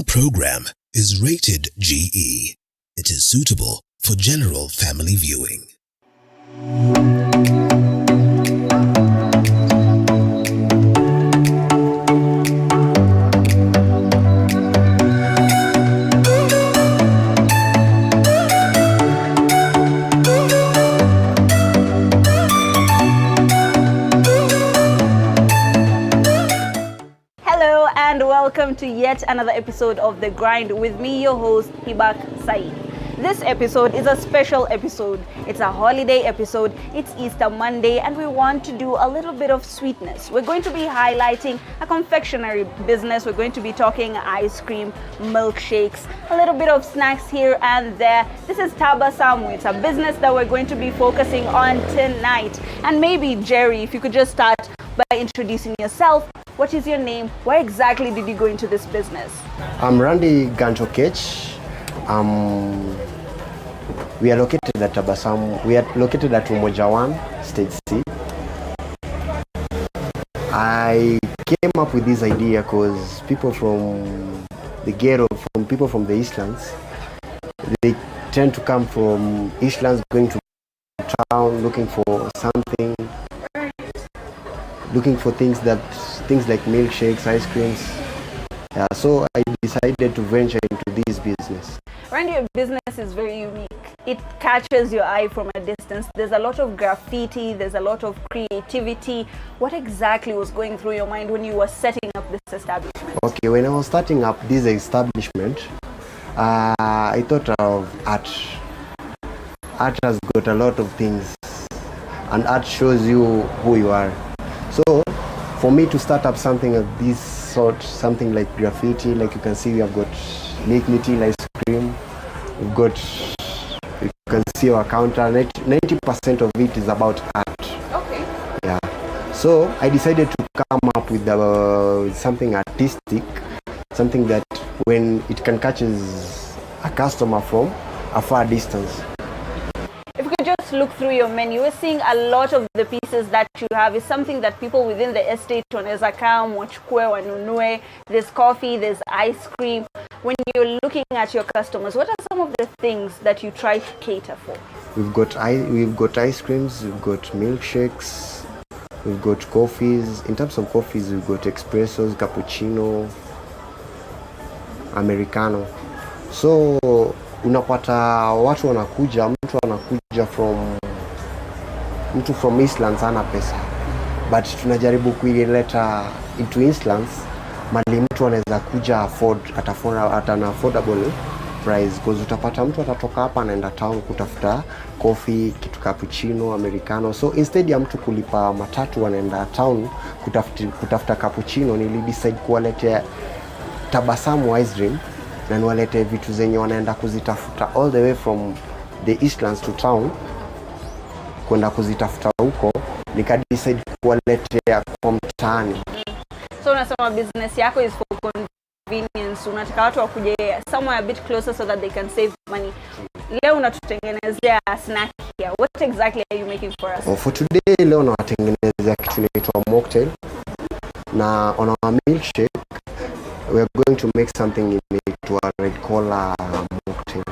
following program is rated GE. It is suitable for general family viewing. Welcome to yet another episode of The Grind with me, your host, Hibak Said. This episode is a special episode. It's a holiday episode. It's Easter Monday and we want to do a little bit of sweetness. We're going to be highlighting a confectionery business. We're going to be talking ice cream, milkshakes, a little bit of snacks here and there. This is Tabasamu. It's a business that we're going to be focusing on tonight. And maybe, Jerry, if you could just start by introducing yourself. What is your name? Why exactly did you go into this business? I'm Randy Ganchokech. We are located at Tabasamu. We are located at Umoja 1, Stage C. I came up with this idea because people from the ghetto, people from the Eastlands, they tend to come from Eastlands going to town looking for something, looking for things like milkshakes, ice creams. So I decided to venture into this business. Randy, your business is very unique. It catches your eye from a distance. There's a lot of graffiti, there's a lot of creativity. What exactly was going through your mind when you were setting up this establishment? Okay, when I was starting up this establishment, I thought of art. Art has got a lot of things, and art shows you who you are. So for me to start up something of this sort, something like graffiti, like you can see, we have got Milk Meeting ice cream. We've got, you can see our counter. 90% of it is about art. Okay. Yeah. So I decided to come up with something artistic, something that when it can catches a customer from a far distance. If you could just look through your menu, we're seeing a lot of the pieces that you have is something that people within the estate wanaweza come, wachukue, wanunue. There's coffee, there's ice cream. When you're looking at your customers, what are some of the things that you try to cater for? We've got ice creams, we've got milkshakes, we've got coffees. In terms of coffees, we've got espressos, cappuccino, americano. So unapata watu wanakuja, mtu anakuja from Eastlands ana pesa, but tunajaribu kuileta into Eastlands mali mtu anaweza kuja at an affordable price, because utapata mtu atatoka hapa anaenda town kutafuta coffee, kitu cappuccino, americano. So instead ya mtu kulipa matatu anaenda town kutafuta cappuccino, nilidecide kuwaletea Tabasamu ice cream na niwalete vitu zenye wanaenda kuzitafuta all the way from the Eastlands to town kwenda kuzitafuta huko, nikadecide kuwaletea kwa mtaani. So unasema business yako is for convenience, unataka watu wakuje somewhere a bit closer so that they can save money. Leo unatutengenezea snack here. What exactly are you making for us? For today, leo nawatengenezea kitu inaitwa mocktail, na on our milkshake we are going to make something into a red cola mocktail.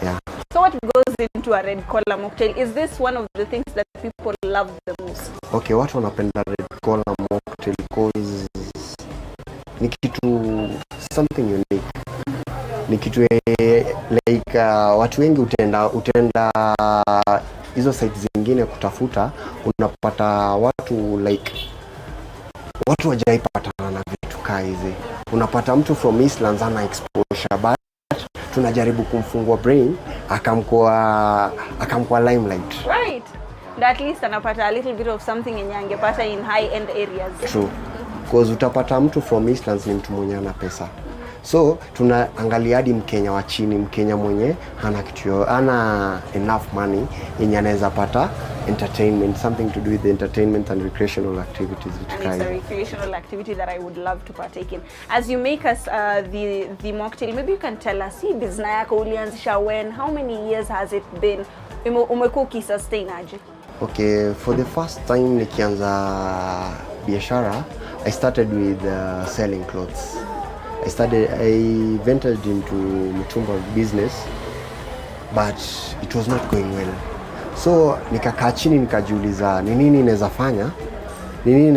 Yeah. So what goes into a red cola mocktail? Is this one of the things that people love the most? Okay, watu wanapenda red cola mocktail because ni kitu something unique. Ni kitu like watu wengi utenda hizo sites zingine kutafuta, unapata watu like watu wajaipatana na vitu kaa hizi. Unapata mtu from Eastlands ana exposure, but tunajaribu kumfungua brain akamkuwa limelight. Right. At least anapata a little bit of something yenye angepata in high end areas. True. Because utapata mtu from Eastlands ni mtu mwenye ana pesa. So tunaangalia hadi Mkenya wa chini, Mkenya mwenye ana enough money yenye anaweza pata entertainment, something to do with the entertainment and recreational activities. And it's a recreational activity that I would love to partake in. As you make us the mocktail, maybe you can tell us, hii business yako ulianzisha when? How many years has it been? Umekuwa ukisustain aje? Okay, for the first time nikianza biashara, I started with selling clothes. I ventured into mtumba business, but it was not going well. So nikakaa chini nikajiuliza ni nini naweza fanya yenye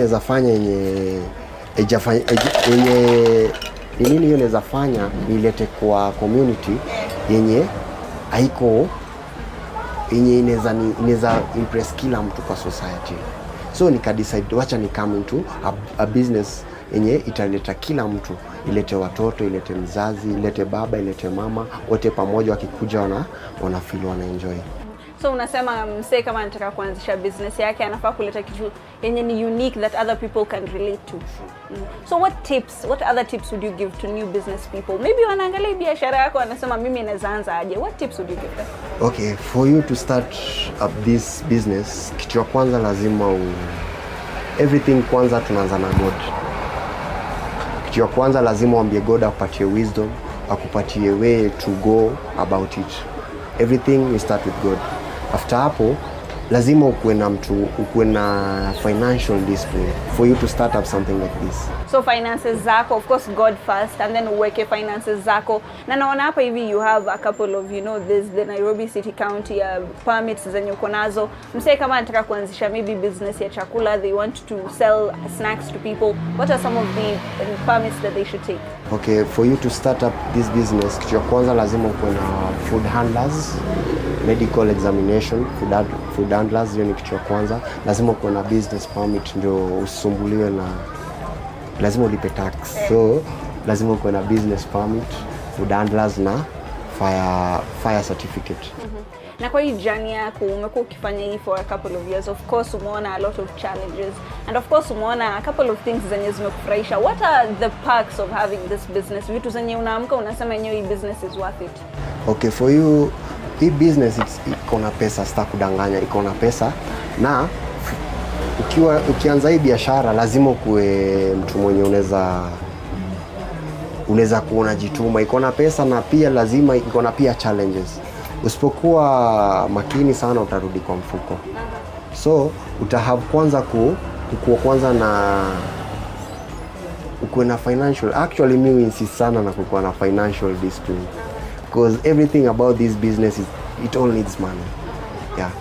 ni nini hiyo naweza fanya nilete kwa community yenye haiko yenye inaweza impress kila mtu kwa society. So nika decide wacha ni come into a business yenye italeta kila mtu, ilete watoto, ilete mzazi, ilete baba, ilete mama, wote pamoja wakikuja wana feel wana enjoy. So unasema msee kama anataka kuanzisha business yake anafaa kuleta kitu yenye ni unique that other people can relate to. So what other tips would you give to new business people? Maybe wanaangalia biashara yako wanasema mimi naweza anza aje. What tips would you give them? Okay, for you to start up this business, kitu ya kwanza lazima everything kwanza tunaanza na God. Kitu ya kwanza lazima uambie God akupatie wisdom, akupatie way to go about it. Everything we start with God. After hapo lazima ukuwe na financial discipline for you to start up something like this. So finances zako, of course God first, and then uweke finances zako. Na naona hapa hivi you have a couple of, the Nairobi City County permits zenye uko nazo. Msee kama anataka kuanzisha maybe business ya chakula, they want to sell snacks to people. What are some of the permits that they should take? Okay, for you to start up this business, kitu ya kwanza lazima ukuwe na food handlers, medical examination, food handlers, hiyo ni kitu ya kwanza. Lazima ukuwe na business permit ndio usumbuliwe na lazima ulipe tax. So lazima ukuwe na business permit, food handlers na fire certificate. Na kwa hii journey yako umekuwa ukifanya hii for a couple of years. Of course umeona a lot of challenges and of course umeona a couple of things zenye zimekufurahisha. What are the perks of having this business? Vitu zenye unaamka unasema yenyewe hii business is worth it. Okay, for you hii business iko na pesa, sitakudanganya, iko na pesa. Na ukianza hii biashara lazima kuwe mtu mwenye unaweza kuona jituma. Iko na pesa na pia lazima iko na pia challenges. Usipokuwa makini sana utarudi kwa mfuko. So utahave kwanza kwanza na ukuwe na financial. Actually mimi insist sana na kukuwa na financial discipline because everything about this business it all needs money. Yeah.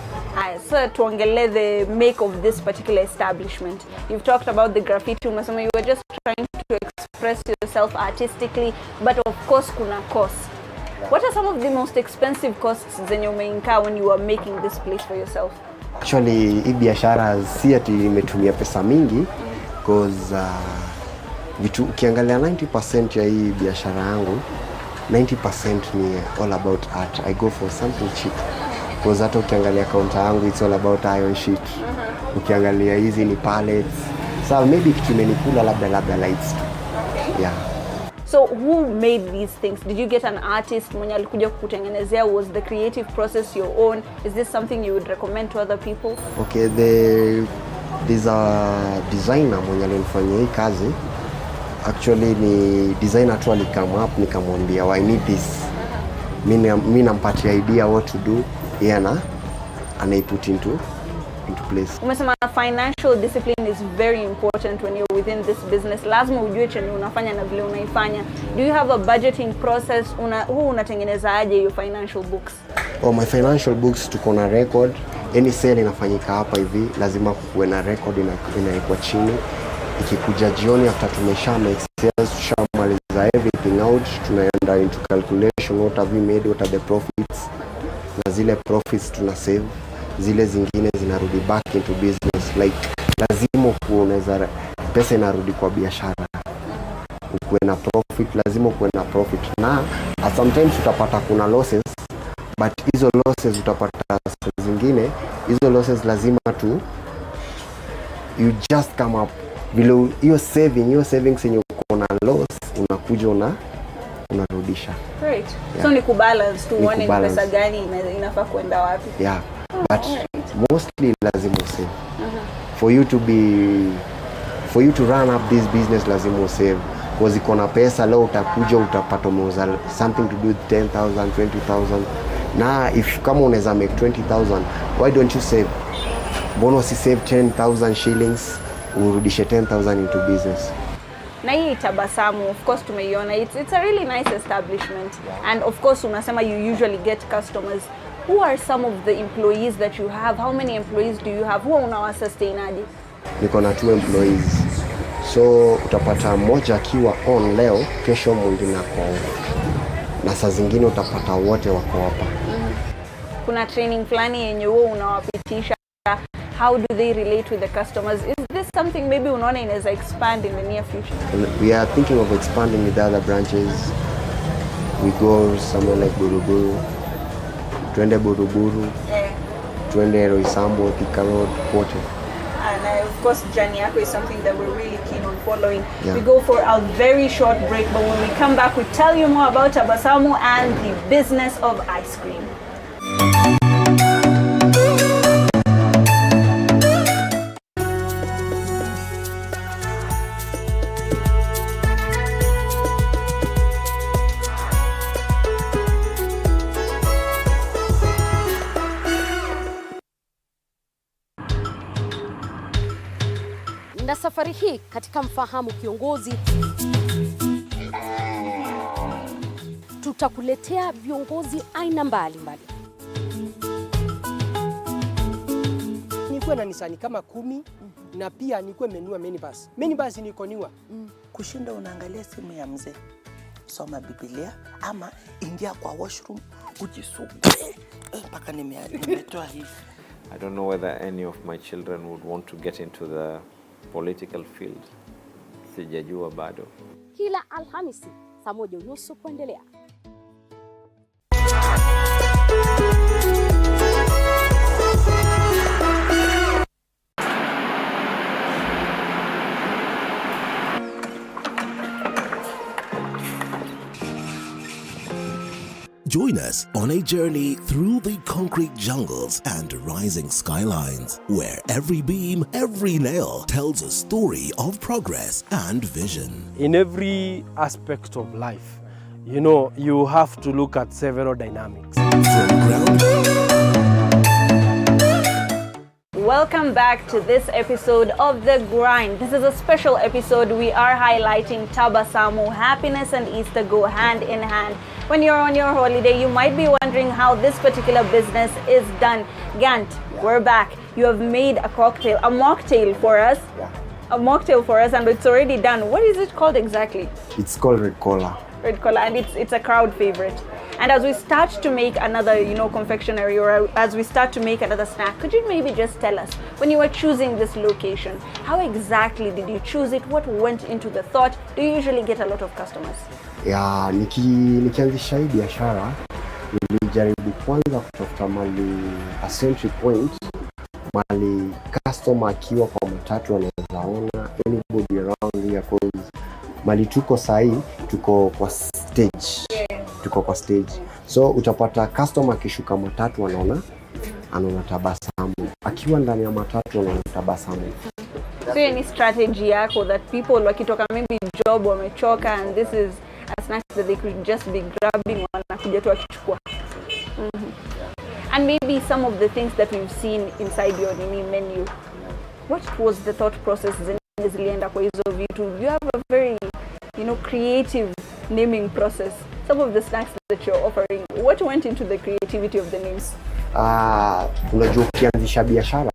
So tuongelee the make of this particular establishment. You've talked about the graffiti. Umesema you were just trying to express yourself artistically, but of course kuna cost. What are some of the most expensive costs zenye umeinka when you are making this place for yourself? Actually hii biashara si ati imetumia pesa mingi because ukiangalia 90% ya hii biashara yangu 90% ni all about art. I go for something cheap. Because hata ukiangalia counter yangu it's all about iron sheet. Ukiangalia hizi ni pallets. So maybe kitu imenikula labda lights. Yeah. So who made these things? Did you get an artist mwenye alikuja kukutengenezea? Was the creative process your own? Is this something you would recommend to other people? Okay, there's a designer mwenye alinifanyia hii kazi. Actually ni designer tu alikam up nikamwambia I need this. Mimi nampatia idea what to do. Yeah, and I put into place. Umesema financial discipline is very important when you're within this business. Lazima ujue chenye unafanya na vile unaifanya. Do you have a budgeting process? Unatengeneza aje your financial books? My financial books tuko na record. Any sale inafanyika hapa hivi lazima kuwe na record inawekwa chini. Ikikuja jioni after tumesha make sales, tushamaliza everything out, tunaenda into calculation, what have we made, what are the profits. Na zile profits tuna save, zile zingine zinarudi back into business. Like lazima kuoneza pesa inarudi kwa biashara. Ukuwe na profit, lazima kuwe na profit. Na sometimes utapata kuna losses, but hizo losses utapata zingine, hizo losses lazima you just come up below your savings yenye uko na loss unakuja unarudisha. Great. Yeah. So ni kubalance tu uone ni pesa gani inafaa kwenda wapi. Yeah. But mostly lazima usave. For you to run up this business lazima usave. Because iko na pesa leo utakuja utapata umeuza something to do with 10,000, 20,000. Na if kama unaweza make 20,000, why don't you save? Mbona si save 10,000 shillings urudishe 10,000 into business? Na hii Tabasamu, of course tumeiona, it's a really nice establishment. And of course unasema you usually get customers. Who are some of the employees that you have? How many employees do you have? Who unawa sustain aje? Niko na 2 employees. So utapata mmoja akiwa on leo, kesho mwingine ako off. Na saa zingine utapata wote wako hapa. Kuna training fulani yenye wewe unawapitisha? How do they relate with the customers? Is this something maybe unaona inaweza expand in the near future? We are thinking of expanding with other branches. We go somewhere like Buruburu. Twende Buruburu. Twende Roysambu, Thika Road, Porto. And of course, journey yako is something that we're really keen on following. Yeah. We go for a very short break, but when we come back, we tell you more about Tabasamu and the business of ice cream. Na safari hii katika Mfahamu Kiongozi tutakuletea viongozi aina mbalimbali. Nikuwe na Nisani kama 10 na pia nikuwe menua minibus. Minibus niko niwa. Kushinda unaangalia simu ya mzee. Soma Biblia ama ingia kwa washroom ujisugue. Mpaka nimetoa hivi. I don't know whether any of my children would want to get into the political field. Sijajua bado. Kila Alhamisi saa 1:30 kuendelea. Join us on a journey through the concrete jungles and rising skylines, where every beam, every nail tells a story of progress and vision. In every aspect of life, you have to look at several dynamics. From ground. Welcome back to this episode of The Grind. This is a special episode. We are highlighting Tabasamu. Happiness and Easter go hand in hand. When you're on your holiday, you might be wondering how this particular business is done. Gant, we're back. You have made a mocktail for us. Yeah. A mocktail for us, and it's already done. What is it called exactly? It's called Red Cola. Red Cola, and it's a crowd favorite. And as we start to make another, confectionery, or as we start to make another snack, could you maybe just tell us, when you were choosing this location, how exactly did you choose it? What went into the thought? Do you usually get a lot of customers? Ya, nikianzisha hii biashara, nilijaribu kwanza kutafuta mali a central point, mali customer akiwa kwa matatu anaweza ona anybody around here, cause mali tuko sahi, tuko kwa stage. Tuko kwa stage. So utapata customer akishuka matatu anaona Tabasamu. Akiwa ndani ya matatu anaona Tabasamu. So any strategy yako that people wakitoka maybe job wamechoka and this is a snack that they could just be grabbing wanakuja tu wakichukua. And maybe some of the things that we've seen inside your menu. What was the thought process zilienda kwa hizo vitu? You have a very creative naming process. Some of the snacks that you're offering, what went into the creativity of the names? Unajua ukianzisha biashara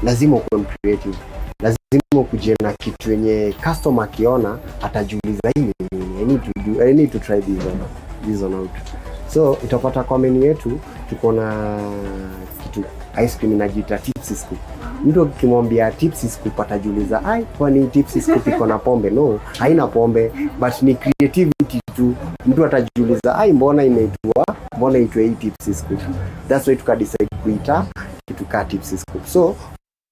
lazima uwe creative. Lazima kuje na kitu yenye customer akiona atajiuliza hii ni nini? I need to try this or not. So utapata kwa menu yetu tuko na kitu ice cream inajiita Tipsy Scoop. Mtu ukimwambia Tipsy Scoop atajiuliza, kwani Tipsy Scoop iko na pombe? No, haina pombe, but ni creativity tu. Mtu atajiuliza, mbona itwe hii Tipsy Scoop? That's why tukadecide kuita kitu ka Tipsy Scoop. So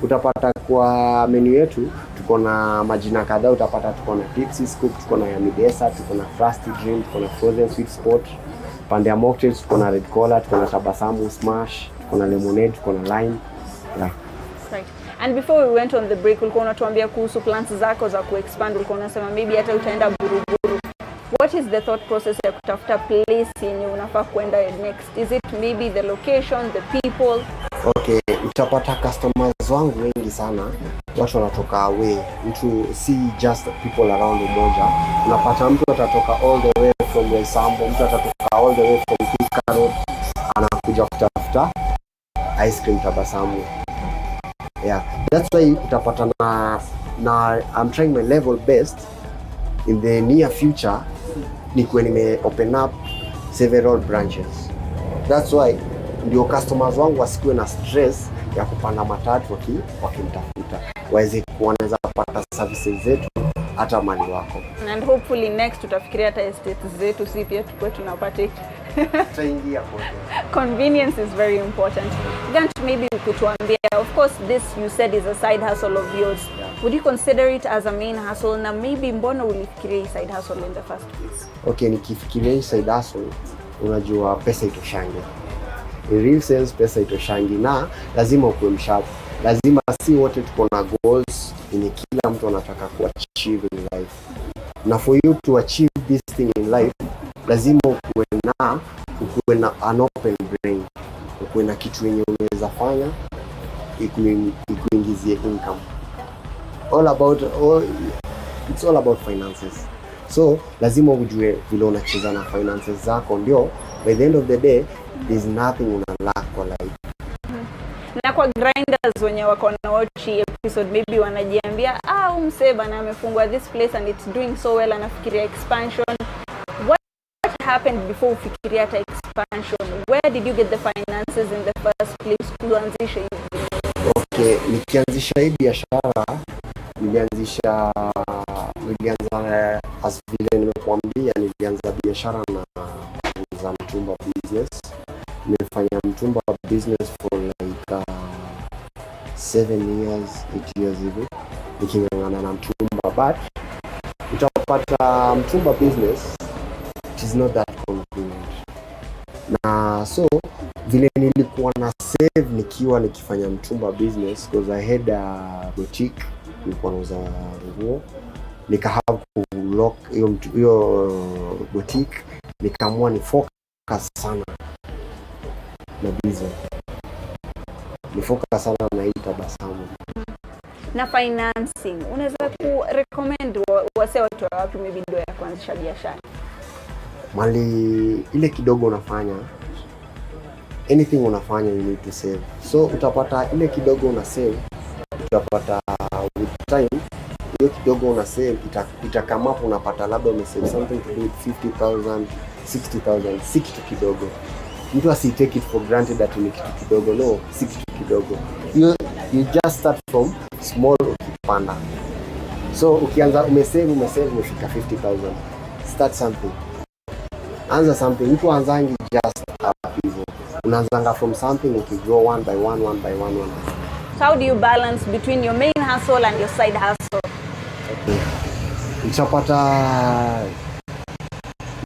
utapata kwa menu yetu tuko na majina kadhaa. Utapata tuko na Tipsy Scoop, tuko na Yummy Dessert, tuko na Frosty Dream, tuko na Frozen Sweet Spot. Pande ya mocktails tuko na Red Cola, tuko na Tabasamu Smash, tuko na Lemonade, tuko na Lime. Yeah. Right. And before we went on the break, ulikuwa unatuambia kuhusu plans zako za kuexpand. Ulikuwa unasema maybe hata utaenda Buruburu. What is the thought process ya kutafuta place yenye unafaa kwenda next? Is it maybe the location, the people? Okay, utapata customers wangu wengi sana watu wanatoka away, mtu si just people around Umoja. Unapata mtu atatoka all the way from Resambo, mtu atatoka all the way from Thika Road, anakuja kutafuta ice cream Tabasamu. Yeah, that's why utapata na I'm trying my level best in the near future nikuwe nime open up several branches. That's why ndio customers wangu wasikuwe na stress ya kupanda matatu wakimtafuta, wanaweza pata services zetu hata mali wako. And hopefully next tutafikiria hata estates zetu si pia tukue tunapata. Tutaingia kwa Convenience is very important. Gant, maybe you could tuambia, of course this you said is a side hustle of yours. Yeah. Would you consider it as a main hustle, na maybe mbona ulifikiria side hustle in the first place? Okay, nikifikiria side hustle, unajua pesa itoshangi. In real sense pesa itoshangi, na lazima ukuwe msharp. Lazima si wote tuko na goals yenye kila mtu anataka kuachieve in life. Na for you to achieve this thing in life, lazima ukuwe na an open brain. Ukuwe na kitu yenye unaweza fanya ikuingizie income. It's all about finances. So lazima ujue vile unacheza na finances zako, ndio by the end of the day there's nothing una lack for life. Na kwa grinders wenye wako na watch episode maybe wanajiambia msee bana amefungwa this place and it's doing so well, anafikiria expansion. What happened before ufikiria hata expansion? Where did you get the finances in the first place kuanzisha hivi? Okay, nikianzisha hii biashara nilianza as vile nimekuambia, nilianza biashara na za mtumba business. Nimefanya mtumba business for like 7 years, 8 years hivi nikingangana na mtumba, but utapata mtumba business it is not that convenient. Na so vile nilikuwa na save nikiwa nikifanya mtumba business, because I had a boutique, nilikuwa nauza nguo, have to lock hiyo boutique, nikaamua ni focus sana na business, ni focus sana na hii Tabasamu. Na financing, unaweza ku recommend wase watu wapi maybe ndio ya kuanzisha biashara? Mali ile kidogo unafanya, anything unafanya you need to save. So utapata ile kidogo una save, utapata with time hiyo kidogo una save itakama hapo unapata labda umesave something to do with 50,000, 60,000, si kitu kidogo. Mtu take it for granted that ni kitu kidogo. No, si kitu kidogo. You just start from small ukipanda. So ukianza umesave umefika 50,000. Start something. Anza something. Mtu anzangi just up hivyo. Unaanzanga from something ukigrow one by one. So how do you balance between your main hustle and your side hustle? Okay. Utapata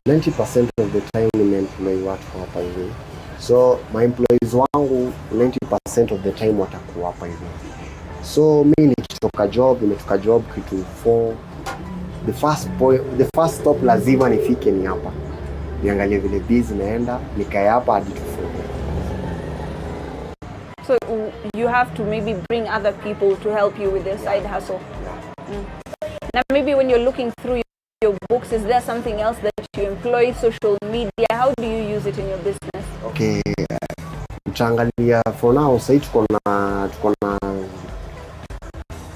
90% of the time nimeemploy watu hapa hivi. So my employees wangu 90% of the time watakuwa hapa hivi. So mimi nimetoka job kitu 4. The first stop lazima nifike ni hapa. Niangalie vile busy naenda, nikae hapa hadi 4. So you have to maybe bring other people to help you with their side hustle. Now maybe when you're looking through your books, is there something else that you employ? Social media, how do you use it in your business? Okay, mtaangalia for now sasa tuko na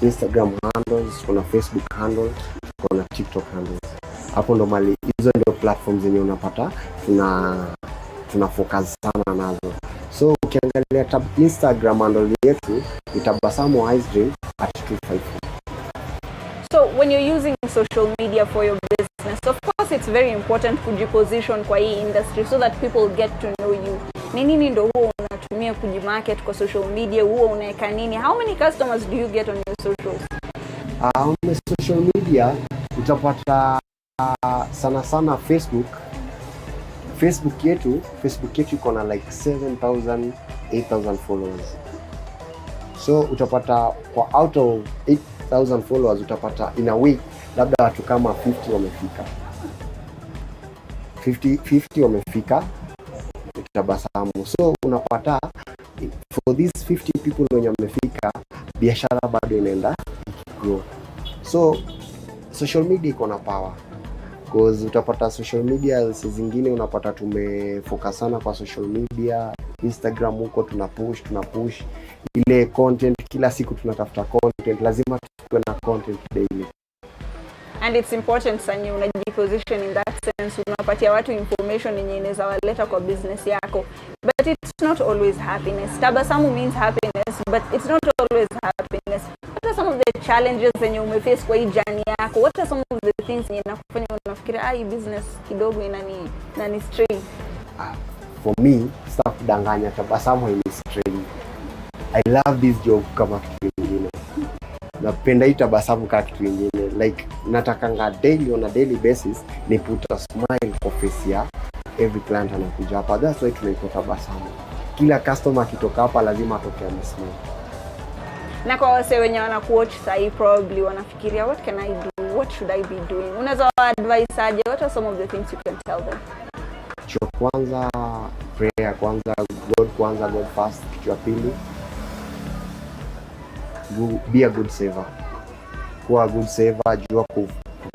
Instagram handles, tuko na Facebook handle, tuko na TikTok handles. Hapo ndo mali hizo ndio platforms zenye unapata tuna focus sana nazo. So ukiangalia Instagram handle yetu ni Tabasamu Ice Cream @254. So when you're using social media for your business, of course it's very important kujiposition kwa hii industry so that people get to know you. Nini ndo huo unatumia kujimarket kwa social media, huo unaweka nini? How many customers do you get on your socials? On social media utapata sana Facebook yetu iko na like 7,000 8,000 followers. So utapata kwa out of 8,000 followers utapata in a week labda watu kama 50 wamefika. 50 wamefika Tabasamu. So unapata for these 50 people wenye wamefika, biashara bado inaenda grow. So social media iko na power, because utapata social media zingine unapata tumefocus sana kwa social media. Instagram huko tunapush ile content, kila siku tunatafuta content, lazima tuwe na content daily. And it's important sana unajiposition in that sense, unapatia watu information yenye inaweza waleta kwa business yako. But it's not always happiness. Tabasamu means happiness, but it's not always happiness. What are some of the challenges zenye umeface kwa hii journey yako? What are some of the things yenye nakufanya unafikiria hii business kidogo inani strain? For me, stop kudanganya, tabasamu ni strain. I love this job kama kitu kingine. Napenda hii tabasamu kama kitu kingine. Like natakanga daily, on a daily basis ni put a smile kwa face ya every client anakuja hapa. That's why tunaita tabasamu. Kila customer akitoka hapa lazima atoke amesmile. Na kwa wase wenye wanakuwatch sahi probably wanafikiria what can I do? What should I be doing? Unaweza advise aje? What are some of the things you can tell them? Kitu kwanza, prayer kwanza, God first. Kitu ya pili, be a good saver. Kuwa a good saver, jua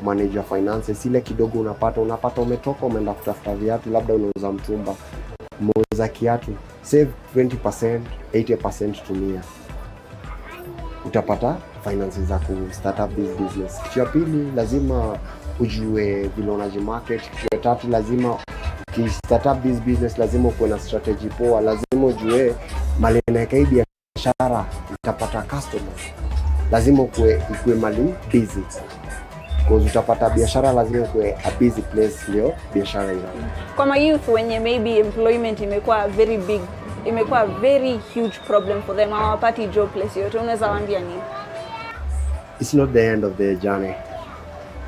manage your finances. Ile kidogo unapata umetoka umeenda kutafuta viatu, labda unauza mtumba, umeuza kiatu, save 20%, 80% tumia. Utapata finances za ku start up this business. Kitu ya pili, lazima ujue vile unajimarket. Kitu ya tatu, lazima ki start up this business lazima uwe na strategy poa. Lazima ujue mali unaeka hii biashara utapata customers. Lazima ukue mali busy. Because utapata biashara lazima ukue a busy place ndio biashara ina. Kwa youth wenye maybe employment imekuwa very huge problem for them, hawapati job place yote, unaweza waambia nini? It's not the end of the journey.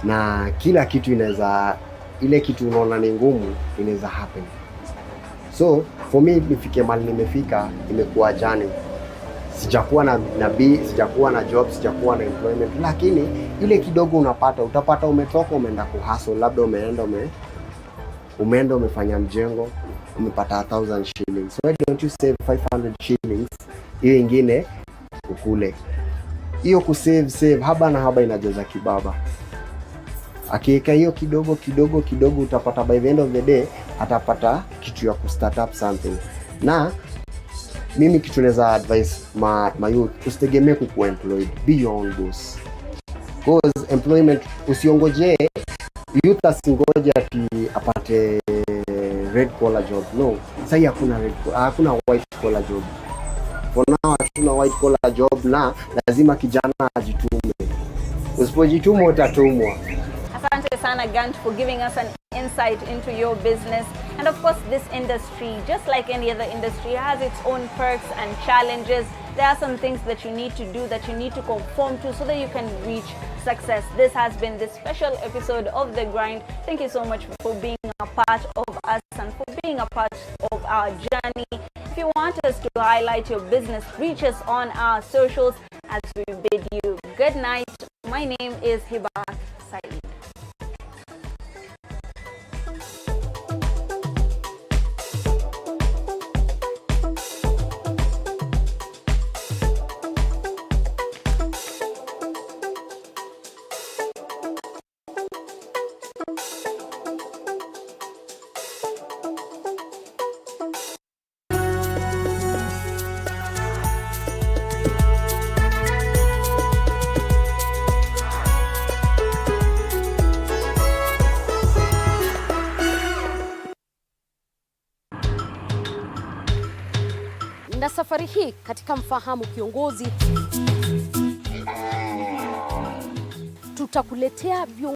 Na kila kitu inaweza, ile kitu unaona ni ngumu inaweza happen. So for me nifike mali nimefika, imekuwa journey. Sijakuwa na sijakuwa na job, sijakuwa na employment, lakini ile kidogo utapata umetoka umeenda kuhustle, labda umeenda umefanya mjengo, umepata 1000 shillings. Why don't you save 500 shillings? Hiyo ingine ukule. Hiyo kusave haba na haba inajaza kibaba. Akiweka hiyo kidogo utapata by the end of the day atapata kitu ya ku start up something. Na mimi kitu naweza advise my youth, usitegemee kuwa employed, be your own boss. Because employment usiongoje youth asingoje ati apate red collar job. No, sasa hakuna white collar job. For now hatuna white collar job, na lazima kijana ajitume. Usipojituma utatumwa. Asante sana Gant for giving us an insight into your business. And of course, this industry, just like any other industry, has its own perks and challenges. There are some things that you need to do, that you need to conform to so that you can reach success. This has been this special episode of The Grind. Thank you so much for being a part of us and for being a part of our journey. If you want us to highlight your business, reach us on our socials as we bid you good night. My name is Hibak Said. Na safari hii katika Mfahamu Kiongozi tutakuletea